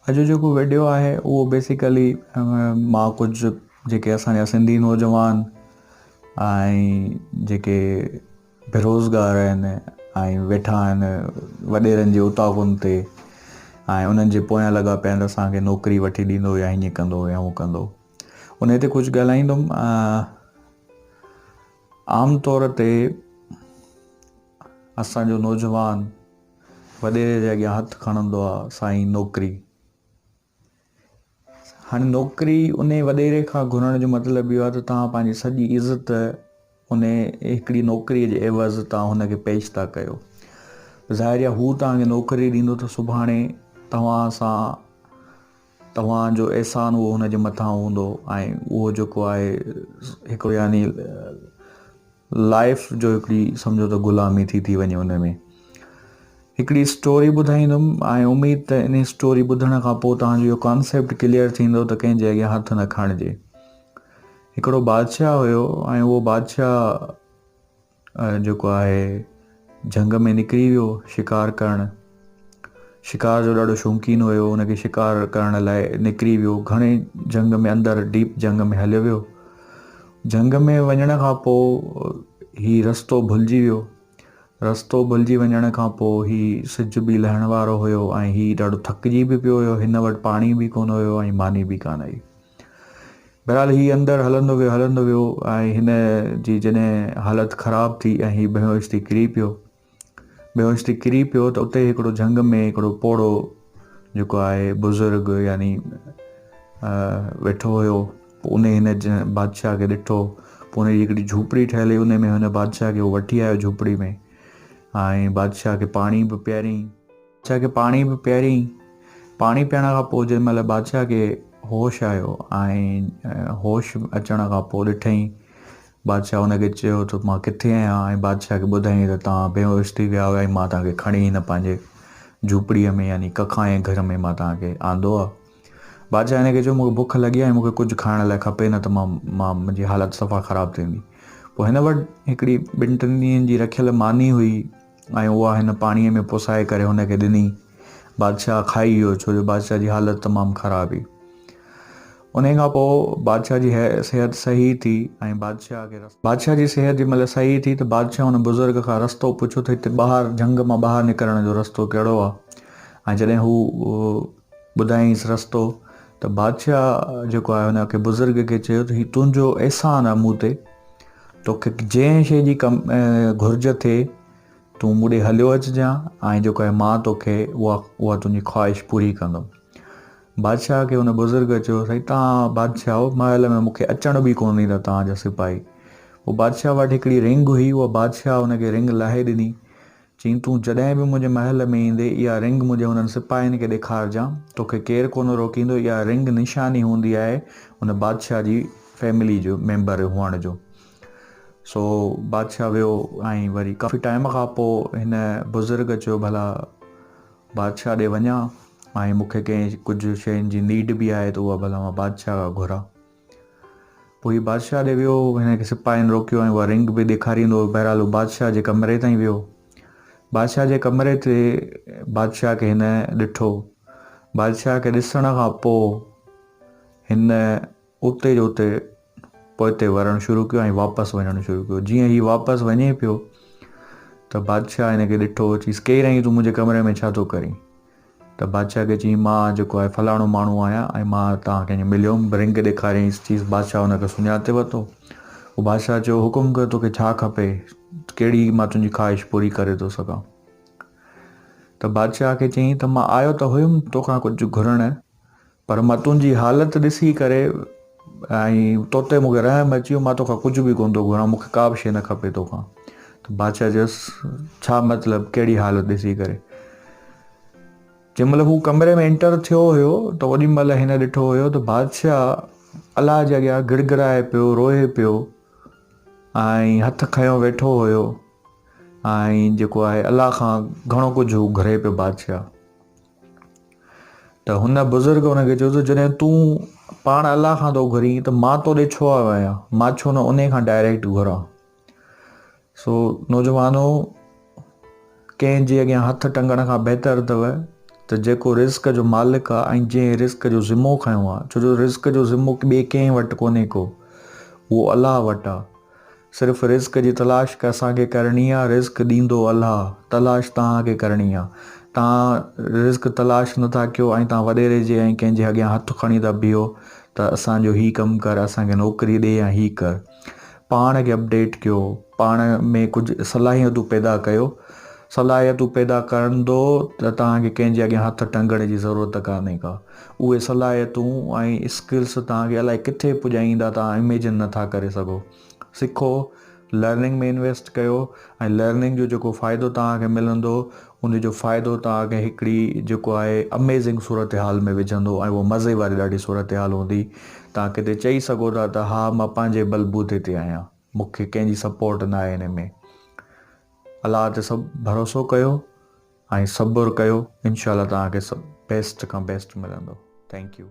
अॼु जेको वीडियो आहे उहो बेसिकली मां कुझु जेके असांजा सिंधी नौजवान ऐं जेके बेरोज़गार आहिनि ऐं वेठा आहिनि वॾेरनि जे उतावनि ते ऐं उन्हनि जे पोयां लॻा पिया आहिनि असांखे नौकिरी वठी ॾींदो या हीअं कंदो या हूअ कंदो उन ते कुझु ॻाल्हाईंदुमि। आम तौर ते असांजो नौजवान वॾेरे जे अॻियां हथु खणंदो आहे साईं नौकिरी। हाणे नौकिरी उन वॾेरे खां घुरण जो मतिलबु इहो आहे त तव्हां पंहिंजी सॼी इज़त उन हिकिड़ी नौकिरीअ जे एवज़ तव्हां हुनखे पेश था कयो। ज़ाहिर आहे हू तव्हांखे नौकिरी ॾींदो त सुभाणे तव्हां सां तव्हांजो अहसान उहो हुनजे मथां हूंदो ऐं उहो जेको आहे हिकिड़ो यानी लाइफ जो हिकिड़ी सम्झो त ग़ुलामी थी वञे। उन में हिकिड़ी स्टोरी ॿुधाईंदुमि ऐं उमेद त इन स्टोरी ॿुधण खां पोइ तव्हांजो इहो कॉन्सेप्ट क्लियर थींदो त कंहिंजे अॻियां हथु न खणिजे। हिकिड़ो बादशाह हुयो ऐं उहो बादशाह जेको आहे जंग में निकिरी वियो शिकार करणु। शिकार जो ॾाढो शौक़ीन हुयो, हुनखे शिकार करण लाइ निकिरी वियो। घणे जंग में अंदरि डीप जंग में हलियो वियो। जंग में वञण खां पोइ ही रस्तो भुलिजी वियो। रस्तो भुलिजी वञण खां पोइ ही सिज बि लहण वारो हुयो ऐं ही ॾाढो थकिजी बि पियो हुयो। हिन वटि पाणी बि कोन हुयो ऐं मानी बि कान आई। बहरहाल ही अंदरि हलंदो वियो ऐं हिन जी जॾहिं हालति ख़राबु थी ऐं ही बेहोश थी किरी पियो त उते हिकिड़ो जंग में हिकिड़ो पोड़ो जेको आहे बुज़ुर्ग यानी वेठो हुयो। उन हिन बादशाह खे ॾिठो। पोइ हुनजी हिकिड़ी झूपड़ी ठहियल हुई, उन में हुन बादशाह खे उहो वठी आयो झूपड़ी में ऐं बादशाह खे पाणी बि पियारियईं। पाणी पीअण खां पोइ जंहिं महिल बादशाह खे होश आयो ऐं होश अचण खां पोइ ॾिठईं बादशाह हुनखे चयो त मां किथे आहियां ऐं बादशाह खे ॿुधाईं त तव्हां बेहोश थी विया हुआ ऐं मां तव्हांखे खणी हिन पंहिंजे झूपड़ीअ में यानी कखाए घर में मां तव्हांखे आंदो आहे। बादशाह हिनखे चयो मूंखे बुख लॻी आहे, मूंखे कुझु खाइण लाइ खपे, न त मुंहिंजी हालति सफ़ा ख़राबु थींदी। पोइ हिन वटि हिकिड़ी 2-3 ॾींहंनि जी रखियल मानी हुई ऐं उहा हिन पाणीअ में पुसाए करे हुनखे ॾिनी। बादशाह खाई वियो छो जो बादशाह जी हालति तमामु ख़राबु हुई। उन खां पोइ बादशाह जी सिहत सही थी ऐं बादशाह जी सिहत जी महिल सही थी त बादशाह हुन बुज़ुर्ग खां रस्तो पुछियो त हिते ॿाहिरि जंग मां ॿाहिरि निकिरण जो रस्तो कहिड़ो आहे। ऐं जॾहिं हू ॿुधाईंसि रस्तो त बादशाह जेको आहे हुनखे बुज़ुर्ग खे चयो त हीउ तुंहिंजो अहसान आहे मूं ते। तोखे जंहिं शइ जी घुर्ज थिए तूं मूं ॾे हलियो अचिजांइ ऐं जेको आहे मां तोखे उहा तुंहिंजी ख़्वाहिश पूरी कंदुमि। बादशाह खे हुन बुज़ुर्ग चयो साईं तव्हां बादशाह महल में मूंखे अचण बि कोन ॾींदा तव्हांजा सिपाही। पोइ बादशाह वटि हिकिड़ी रिंग हुई, उहा बादशाह हुनखे रिंग लाहे ॾिनी। चई तूं जॾहिं बि मुंहिंजे महल में ईंदे इहा रिंग मुंहिंजे हुननि सिपाहियुनि खे ॾेखारिजांइ, तोखे केरु कोन रोकींदो। इहा रिंग निशानी हूंदी आहे हुन बादशाह जी फैमिली जो मेंबर हुअण जो। सो बादशाह वियो ऐं वरी काफ़ी टाइम खां पोइ हिन बुज़ुर्ग चयो भला बादशाह ॾे वञा ऐं मूंखे कंहिं कुझु शयुनि जी नीड बि आहे त उहा भला मां बादशाह खां घुरां। पोइ हीउ बादशाह ॾे वियो, हिनखे सिपाहियुनि रोकियो ऐं उहा रिंग बि ॾेखारींदो। बहरहाल बादशाह जे कमरे ताईं वियो। बादशाह जे कमरे ते बादशाह खे हिन ॾिठो। बादशाह खे ॾिसण खां पोइ हिन उते जो उते पोइते वञणु शुरू कयो ऐं वापसि वञणु शुरू कयो। जीअं हीउ वापसि वञे पियो त बादशाह हिनखे ॾिठो। चईसि केरु आहीं तूं मुंहिंजे कमरे में छा थो करीं? त बादशाह खे चई मां जेको आहे फलाणो माण्हू आहियां ऐं मां तव्हांखे मिलियुमि। रिंग ॾेखारियईंसि। चईसि बादशाह हुनखे सुञाते वरितो। पोइ बादशाह चयो हुकुम कर तोखे छा खपे, कहिड़ी मां तुंहिंजी ख़्वाहिश पूरी करे थो सघां। त बादशाह खे चई त मां आयो त हुयुमि तोखां कुझु घुरण, पर मां तुंहिंजी हालति ॾिसी करे ऐं तोते मूंखे रहम अची वियो, मां तोखां कुझु बि कोन थो घुरां, मूंखे का बि शइ न खपे तोखां। त बादशाह चयुसि छा मतिलबु, कहिड़ी हालति ॾिसी करे? जंहिंमहिल हू कमरे में एंटर थियो हुयो त ओॾी महिल हिन ॾिठो हुयो त बादशाह अलाह जे अॻियां गिड़गिड़ाए पियो, रोए पियो ऐं हथु खयों वेठो हुयो ऐं जेको आहे अलाह खां घणो कुझु घुरे पियो बादशाह। त हुन बुज़ुर्ग हुनखे चयो त जॾहिं तूं पाण अलाह खां थो घुरीं त मां तोॾे छो आहियां, मां छो न उन खां डायरेक्ट घुरां। सो नौजवानो, कंहिंजे अॻियां हथु टंगण खां बहितर अथव त जेको रिस्क जो मालिक आहे ऐं जंहिं रिस्क जो ज़िम्मो खयों आहे, छो जो रिस्क जो ज़िम्मो ॿिए कंहिं वटि कोन्हे को, उहो अलाह वटि आहे। सिर्फ़ु रिस्क जी तलाश असांखे करणी आहे, रिस्क ॾींदो अलाह, तलाश तव्हांखे करणी आहे। तव्हां रिस्क तलाश नथा कयो ऐं तव्हां वॾेरे जे ऐं कंहिंजे अॻियां हथु खणी था बीहो त असांजो हीउ कमु कर, असांखे नौकिरी ॾे या हीउ कर। पाण खे अपडेट कयो, पाण में कुझु सलाहियतूं पैदा कयो। सलाहियतूं पैदा कंदो त तव्हांखे कंहिंजे अॻियां हथु टंगण जी ज़रूरत कान्हे का। उहे सलाहियतूं ऐं स्किल्स तव्हांखे अलाए किथे पुॼाईंदा, तव्हां इमेजिन नथा करे सघो। सिखो, लर्निंग में इन्वेस्ट कयो ऐं लर्निंग जो जेको फ़ाइदो तव्हांखे मिलंदो उनजो फ़ाइदो तव्हांखे हिकिड़ी जेको आहे अमेज़िंग सूरत हाल में विझंदो, ऐं उहो मज़े वारी ॾाढी सूरत हाल हूंदी। तव्हां किथे चई सघो था त हा मां पंहिंजे बलबूते ते आहियां, मूंखे कंहिंजी सपोर्ट न आहे हिन में। अलाह ते सभु भरोसो कयो ऐं सब्र कयो, इनशाला तव्हांखे सभु बेस्ट खां बेस्ट मिलंदो। Thank U.